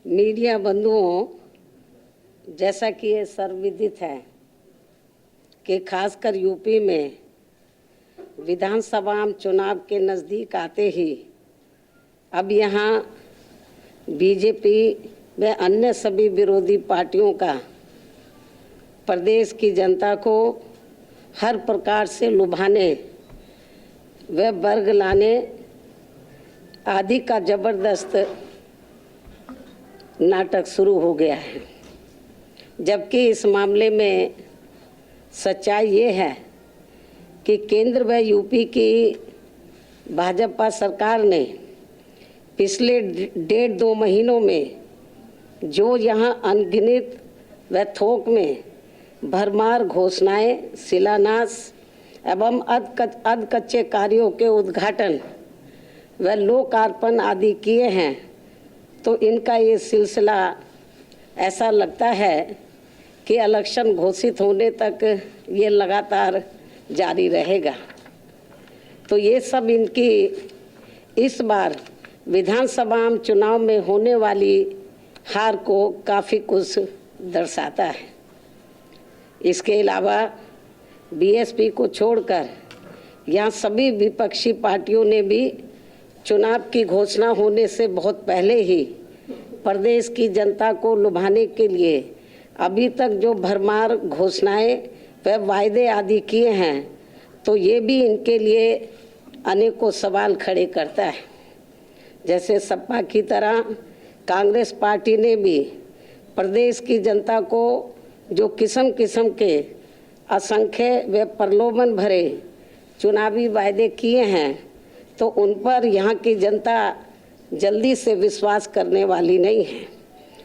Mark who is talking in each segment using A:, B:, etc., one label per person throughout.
A: Media बंधुओं, जैसा कि ये सर्वविदित है कि खासकर यूपी में विधानसभा चुनाव के नज़दीक आते ही अब यहाँ बीजेपी व अन्य सभी विरोधी पार्टियों का प्रदेश की जनता को हर प्रकार से लुभाने व वर्ग लाने आदि का जबरदस्त नाटक शुरू हो गया है। जबकि इस मामले में सच्चाई ये है कि केंद्र व यूपी की भाजपा सरकार ने पिछले 1.5-2 महीनों में जो यहाँ अनगिनत व थोक में भरमार घोषणाएं, शिलान्यास एवं अध कच्चे कार्यों के उद्घाटन व लोकार्पण आदि किए हैं, तो इनका ये सिलसिला ऐसा लगता है कि इलेक्शन घोषित होने तक ये लगातार जारी रहेगा। तो ये सब इनकी इस बार विधानसभा चुनाव में होने वाली हार को काफ़ी कुछ दर्शाता है। इसके अलावा बीएसपी को छोड़कर यहाँ सभी विपक्षी पार्टियों ने भी चुनाव की घोषणा होने से बहुत पहले ही प्रदेश की जनता को लुभाने के लिए अभी तक जो भरमार घोषणाएं व वायदे आदि किए हैं, तो ये भी इनके लिए अनेकों सवाल खड़े करता है। जैसे सपा की तरह कांग्रेस पार्टी ने भी प्रदेश की जनता को जो किस्म किस्म के असंख्य व प्रलोभन भरे चुनावी वायदे किए हैं, तो उन पर यहाँ की जनता जल्दी से विश्वास करने वाली नहीं है।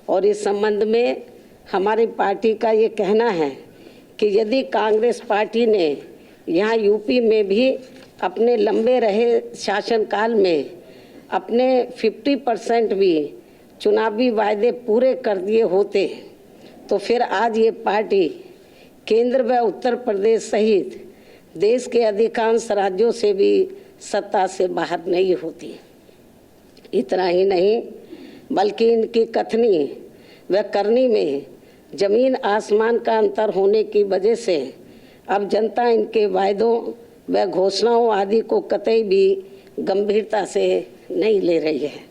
A: और इस संबंध में हमारी पार्टी का ये कहना है कि यदि कांग्रेस पार्टी ने यहाँ यूपी में भी अपने लंबे रहे शासनकाल में अपने 50% भी चुनावी वायदे पूरे कर दिए होते, तो फिर आज ये पार्टी केंद्र व उत्तर प्रदेश सहित देश के अधिकांश राज्यों से भी सत्ता से बाहर नहीं होती। इतना ही नहीं, बल्कि इनकी कथनी व करनी में जमीन आसमान का अंतर होने की वजह से अब जनता इनके वायदों व घोषणाओं आदि को कतई भी गंभीरता से नहीं ले रही है।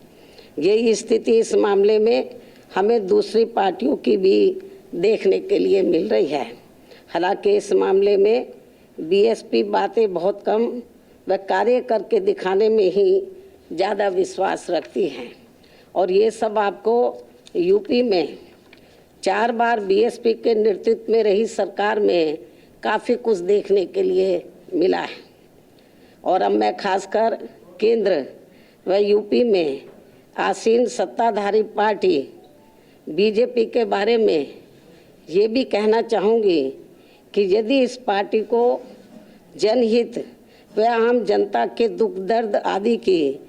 A: यही स्थिति इस मामले में हमें दूसरी पार्टियों की भी देखने के लिए मिल रही है। हालांकि इस मामले में बीएसपी बातें बहुत कम व कार्य करके दिखाने में ही ज़्यादा विश्वास रखती हैं। और ये सब आपको यूपी में 4 बार बीएसपी के नेतृत्व में रही सरकार में काफ़ी कुछ देखने के लिए मिला है। और अब मैं खासकर केंद्र व यूपी में आसीन सत्ताधारी पार्टी बीजेपी के बारे में ये भी कहना चाहूँगी कि यदि इस पार्टी को जनहित व आम जनता के दुख दर्द आदि की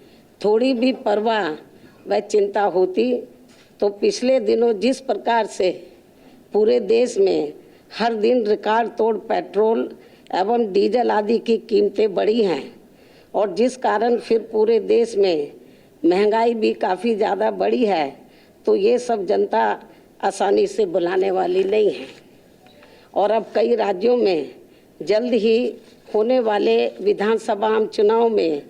A: थोड़ी भी परवाह व चिंता होती, तो पिछले दिनों जिस प्रकार से पूरे देश में हर दिन रिकॉर्ड तोड़ पेट्रोल एवं डीजल आदि की कीमतें बढ़ी हैं और जिस कारण फिर पूरे देश में महंगाई भी काफ़ी ज़्यादा बढ़ी है, तो ये सब जनता आसानी से भुलाने वाली नहीं है। और अब कई राज्यों में जल्द ही होने वाले विधानसभा चुनाव में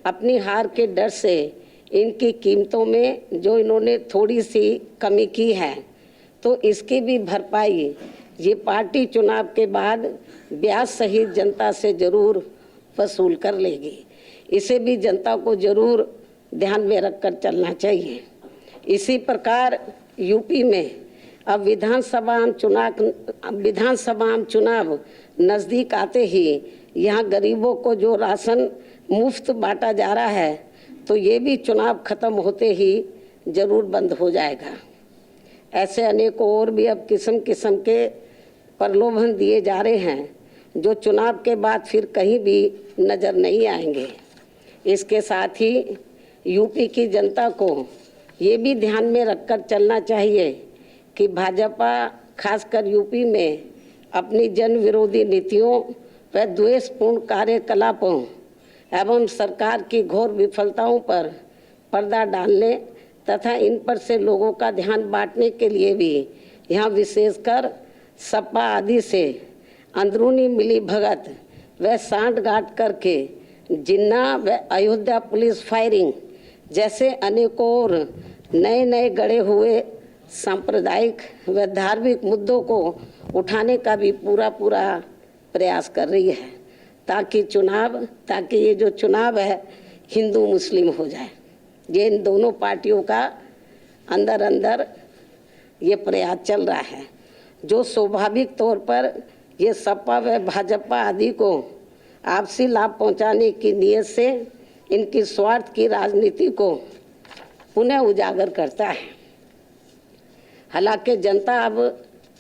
A: अपनी हार के डर से इनकी कीमतों में जो इन्होंने थोड़ी सी कमी की है, तो इसकी भी भरपाई ये पार्टी चुनाव के बाद ब्याज सहित जनता से ज़रूर वसूल कर लेगी। इसे भी जनता को ज़रूर ध्यान में रखकर चलना चाहिए। इसी प्रकार यूपी में अब विधानसभा चुनाव नज़दीक आते ही यहाँ गरीबों को जो राशन मुफ्त बांटा जा रहा है, तो ये भी चुनाव खत्म होते ही ज़रूर बंद हो जाएगा। ऐसे अनेकों और भी अब किस्म किस्म के प्रलोभन दिए जा रहे हैं, जो चुनाव के बाद फिर कहीं भी नज़र नहीं आएंगे। इसके साथ ही यूपी की जनता को ये भी ध्यान में रखकर चलना चाहिए कि भाजपा खासकर यूपी में अपनी जन विरोधी नीतियों व द्वेषपूर्ण कार्यकलापों एवं सरकार की घोर विफलताओं पर पर्दा डालने तथा इन पर से लोगों का ध्यान बांटने के लिए भी यहाँ विशेषकर सपा आदि से अंदरूनी मिली भगत व सांठ-गांठ करके जिन्ना व अयोध्या पुलिस फायरिंग जैसे अनेकों और नए नए गढ़े हुए सांप्रदायिक व धार्मिक मुद्दों को उठाने का भी पूरा प्रयास कर रही है, ताकि ये जो चुनाव है हिंदू मुस्लिम हो जाए। ये इन दोनों पार्टियों का अंदर ये प्रयास चल रहा है, जो स्वाभाविक तौर पर ये सपा व भाजपा आदि को आपसी लाभ पहुंचाने की नीयत से इनकी स्वार्थ की राजनीति को पुनः उजागर करता है। हालांकि जनता अब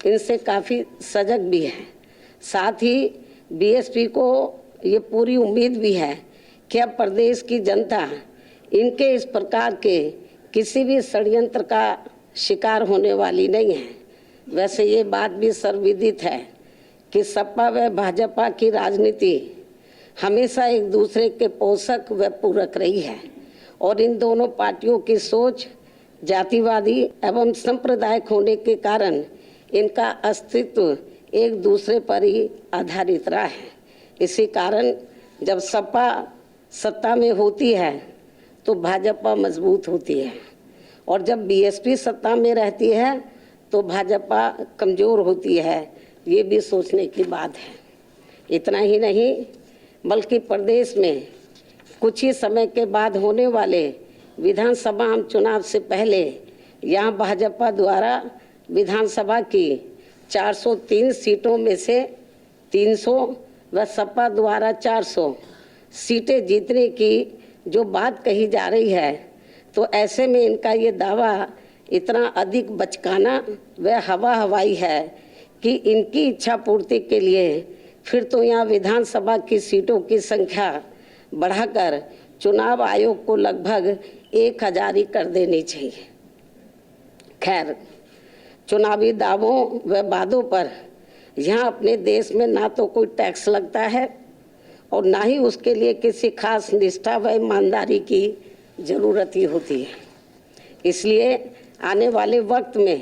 A: इनसे काफ़ी सजग भी है। साथ ही बीएसपी को ये पूरी उम्मीद भी है कि अब प्रदेश की जनता इनके इस प्रकार के किसी भी षड्यंत्र का शिकार होने वाली नहीं है। वैसे ये बात भी सर्वविदित है कि सपा व भाजपा की राजनीति हमेशा एक दूसरे के पोषक व पूरक रही है और इन दोनों पार्टियों की सोच जातिवादी एवं सांप्रदायिक होने के कारण इनका अस्तित्व एक दूसरे पर ही आधारित रहा है। इसी कारण जब सपा सत्ता में होती है तो भाजपा मजबूत होती है और जब बीएसपी सत्ता में रहती है तो भाजपा कमज़ोर होती है। ये भी सोचने की बात है। इतना ही नहीं बल्कि प्रदेश में कुछ ही समय के बाद होने वाले विधानसभा आम चुनाव से पहले यहाँ भाजपा द्वारा विधानसभा की 403 सीटों में से 300 व सपा द्वारा 400 सीटें जीतने की जो बात कही जा रही है, तो ऐसे में इनका ये दावा इतना अधिक बचकाना व हवाई है कि इनकी इच्छा पूर्ति के लिए फिर तो यहाँ विधानसभा की सीटों की संख्या बढ़ाकर चुनाव आयोग को लगभग 1000 ही कर देनी चाहिए। खैर, चुनावी दावों व वादों पर यहाँ अपने देश में ना तो कोई टैक्स लगता है और ना ही उसके लिए किसी खास निष्ठा व ईमानदारी की ज़रूरत ही होती है। इसलिए आने वाले वक्त में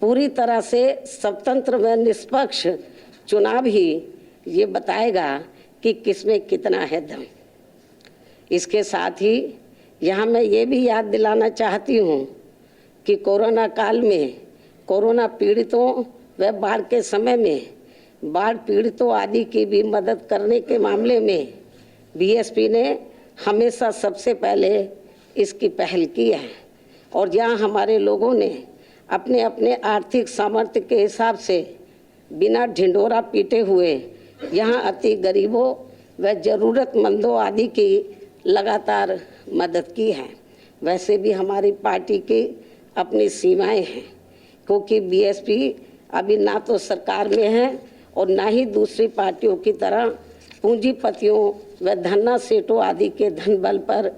A: पूरी तरह से स्वतंत्र व निष्पक्ष चुनाव ही ये बताएगा कि किसमें कितना है दम। इसके साथ ही यहाँ मैं ये भी याद दिलाना चाहती हूँ कि कोरोना काल में कोरोना पीड़ितों व बाढ़ के समय में बाढ़ पीड़ितों आदि की भी मदद करने के मामले में बीएसपी ने हमेशा सबसे पहले इसकी पहल की है और यहाँ हमारे लोगों ने अपने अपने आर्थिक सामर्थ्य के हिसाब से बिना ढिंढोरा पीटे हुए यहाँ अति गरीबों व ज़रूरतमंदों आदि की लगातार मदद की है। वैसे भी हमारी पार्टी की अपनी सीमाएं हैं, क्योंकि बीएसपी अभी ना तो सरकार में है और ना ही दूसरी पार्टियों की तरह पूंजीपतियों व धन्ना सेठों आदि के धन बल पर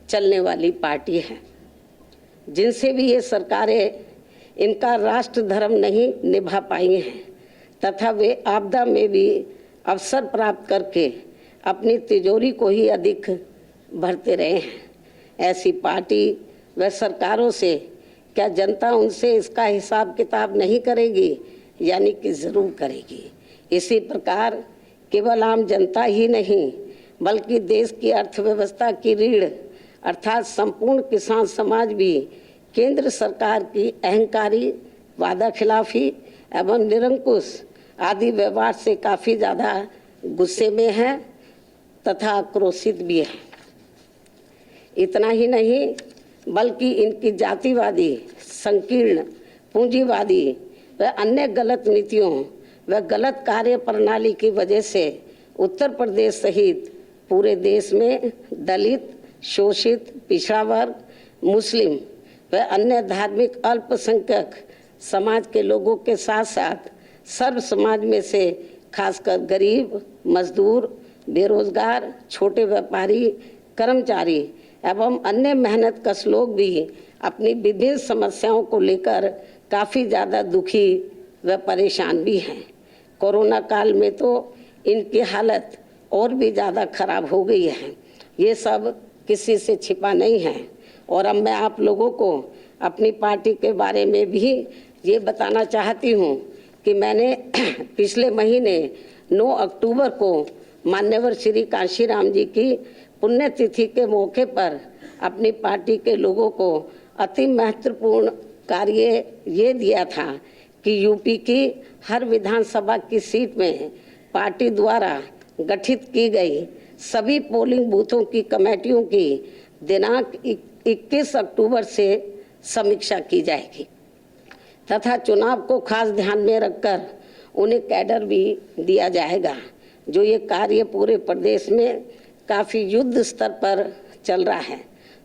A: चलने वाली पार्टी है, जिनसे भी ये सरकारें इनका राष्ट्र धर्म नहीं निभा पाई हैं तथा वे आपदा में भी अवसर प्राप्त करके अपनी तिजोरी को ही अधिक भरते रहे हैं। ऐसी पार्टी व सरकारों से क्या जनता उनसे इसका हिसाब किताब नहीं करेगी? यानी कि ज़रूर करेगी। इसी प्रकार केवल आम जनता ही नहीं बल्कि देश की अर्थव्यवस्था की रीढ़ अर्थात संपूर्ण किसान समाज भी केंद्र सरकार की अहंकारी, वादा खिलाफी एवं निरंकुश आदि व्यवहार से काफ़ी ज़्यादा गुस्से में है तथा आक्रोशित भी है। इतना ही नहीं बल्कि इनकी जातिवादी, संकीर्ण, पूंजीवादी व अन्य गलत नीतियों व गलत कार्य प्रणाली की वजह से उत्तर प्रदेश सहित पूरे देश में दलित, शोषित, पिछड़ा वर्ग, मुस्लिम व अन्य धार्मिक अल्पसंख्यक समाज के लोगों के साथ साथ सर्व समाज में से खासकर गरीब, मजदूर, बेरोजगार, छोटे व्यापारी, कर्मचारी एवं अन्य मेहनत कश लोग भी अपनी विभिन्न समस्याओं को लेकर काफ़ी ज़्यादा दुखी व परेशान भी हैं। कोरोना काल में तो इनकी हालत और भी ज़्यादा खराब हो गई है। ये सब किसी से छिपा नहीं है और अब मैं आप लोगों को अपनी पार्टी के बारे में भी ये बताना चाहती हूँ कि मैंने पिछले महीने 9 अक्टूबर को मान्यवर श्री कांशीराम जी की पुण्यतिथि के मौके पर अपनी पार्टी के लोगों को अति महत्वपूर्ण कार्य ये दिया था कि यूपी की हर विधानसभा की सीट में पार्टी द्वारा गठित की गई सभी पोलिंग बूथों की कमेटियों की दिनांक 21 अक्टूबर से समीक्षा की जाएगी तथा चुनाव को खास ध्यान में रखकर उन्हें कैडर भी दिया जाएगा। जो ये कार्य पूरे प्रदेश में काफ़ी युद्ध स्तर पर चल रहा है।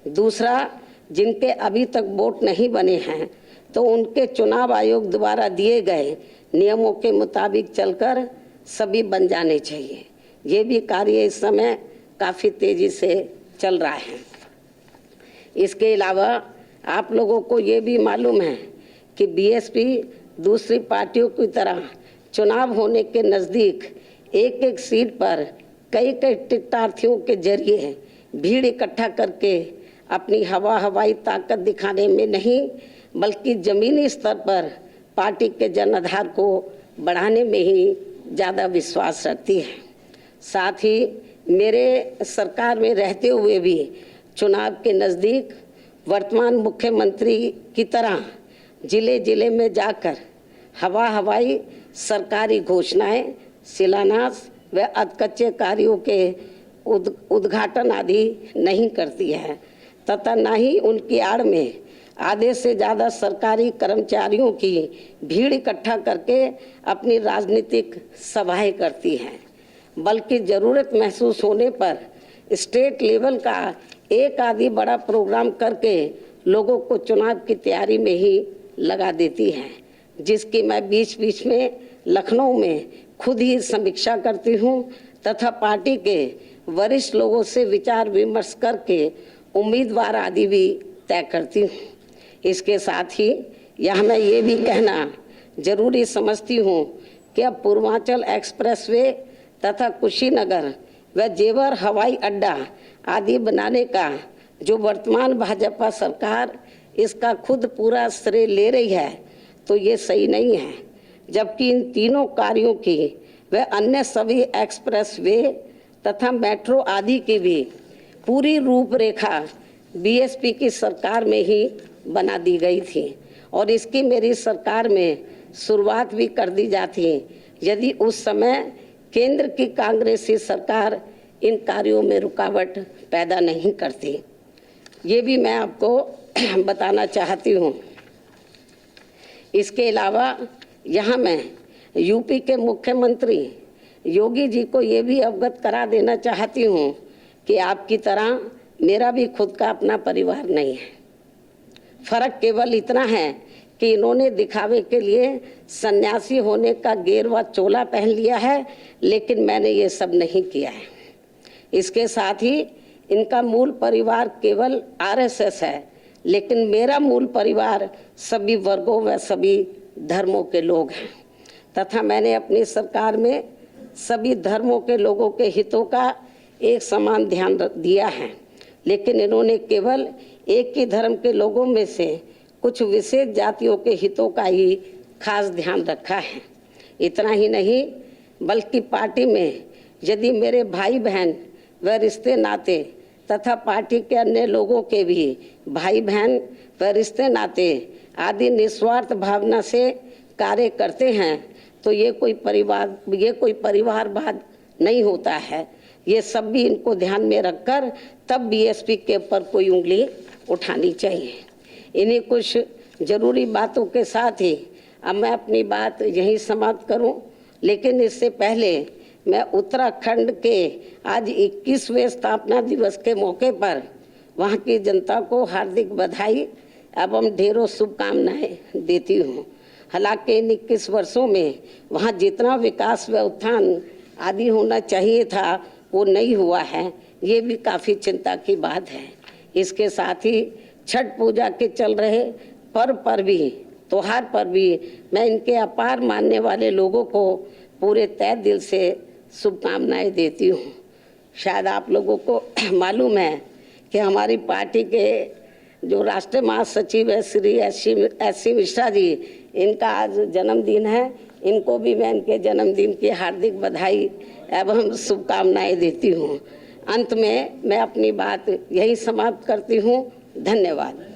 A: दूसरा, जिनके अभी तक वोट नहीं बने हैं तो उनके चुनाव आयोग द्वारा दिए गए नियमों के मुताबिक चलकर सभी बन जाने चाहिए। ये भी कार्य इस समय काफ़ी तेज़ी से चल रहा है। इसके अलावा आप लोगों को ये भी मालूम है कि बीएसपी दूसरी पार्टियों की तरह चुनाव होने के नज़दीक एक एक सीट पर कई टिकटार्थियों के जरिए भीड़ इकट्ठा करके अपनी हवाई ताकत दिखाने में नहीं बल्कि ज़मीनी स्तर पर पार्टी के जनाधार को बढ़ाने में ही ज़्यादा विश्वास रखती है। साथ ही मेरे सरकार में रहते हुए भी चुनाव के नज़दीक वर्तमान मुख्यमंत्री की तरह जिले जिले में जाकर हवाई सरकारी घोषणाएं, शिलान्यास व अधकच्चे कार्यों के उद्घाटन आदि नहीं करती है तथा न ही उनकी आड़ में आधे से ज़्यादा सरकारी कर्मचारियों की भीड़ इकट्ठा करके अपनी राजनीतिक सभाएं करती हैं, बल्कि ज़रूरत महसूस होने पर स्टेट लेवल का एक आदि बड़ा प्रोग्राम करके लोगों को चुनाव की तैयारी में ही लगा देती हैं, जिसकी मैं बीच बीच में लखनऊ में खुद ही समीक्षा करती हूं तथा पार्टी के वरिष्ठ लोगों से विचार विमर्श करके उम्मीदवार आदि भी तय करती हूं। इसके साथ ही यह मैं ये भी कहना जरूरी समझती हूं कि अब पूर्वांचल एक्सप्रेसवे तथा कुशीनगर व जेवर हवाई अड्डा आदि बनाने का जो वर्तमान भाजपा सरकार इसका खुद पूरा श्रेय ले रही है तो ये सही नहीं है, जबकि इन तीनों कार्यों की व अन्य सभी एक्सप्रेसवे तथा मेट्रो आदि की भी पूरी रूपरेखा बीएसपी की सरकार में ही बना दी गई थी और इसकी मेरी सरकार में शुरुआत भी कर दी जाती यदि उस समय केंद्र की कांग्रेसी सरकार इन कार्यों में रुकावट पैदा नहीं करती। ये भी मैं आपको बताना चाहती हूँ। इसके अलावा यहाँ मैं यूपी के मुख्यमंत्री योगी जी को ये भी अवगत करा देना चाहती हूँ कि आपकी तरह मेरा भी खुद का अपना परिवार नहीं है। फर्क केवल इतना है कि इन्होंने दिखावे के लिए सन्यासी होने का गेरुआ चोला पहन लिया है, लेकिन मैंने ये सब नहीं किया है। इसके साथ ही इनका मूल परिवार केवल आरएसएस है, लेकिन मेरा मूल परिवार सभी वर्गों व सभी धर्मों के लोग हैं तथा मैंने अपनी सरकार में सभी धर्मों के लोगों के हितों का एक समान ध्यान दिया है, लेकिन इन्होंने केवल एक ही धर्म के लोगों में से कुछ विशेष जातियों के हितों का ही खास ध्यान रखा है। इतना ही नहीं बल्कि पार्टी में यदि मेरे भाई बहन व रिश्ते नाते तथा पार्टी के अन्य लोगों के भी भाई बहन व रिश्ते नाते आदि निस्वार्थ भावना से कार्य करते हैं तो ये कोई परिवारवाद नहीं होता है। ये सब भी इनको ध्यान में रखकर तब बीएसपी के ऊपर कोई उंगली उठानी चाहिए। इन्हीं कुछ जरूरी बातों के साथ ही अब मैं अपनी बात यहीं समाप्त करूं, लेकिन इससे पहले मैं उत्तराखंड के आज 21वें स्थापना दिवस के मौके पर वहां की जनता को हार्दिक बधाई एवं ढेरों शुभकामनाएं देती हूँ। हालांकि इन 21 वर्षों में वहाँ जितना विकास व उत्थान आदि होना चाहिए था वो नहीं हुआ है, ये भी काफ़ी चिंता की बात है। इसके साथ ही छठ पूजा के चल रहे पर्व पर भी त्योहार पर भी मैं इनके अपार मानने वाले लोगों को पूरे तहे दिल से शुभकामनाएं देती हूँ। शायद आप लोगों को मालूम है कि हमारी पार्टी के जो राष्ट्रीय महासचिव है श्री एस.सी. मिश्रा जी, इनका आज जन्मदिन है। इनको भी मैं इनके जन्मदिन की हार्दिक बधाई एवं शुभकामनाएं देती हूँ। अंत में मैं अपनी बात यही समाप्त करती हूँ। धन्यवाद।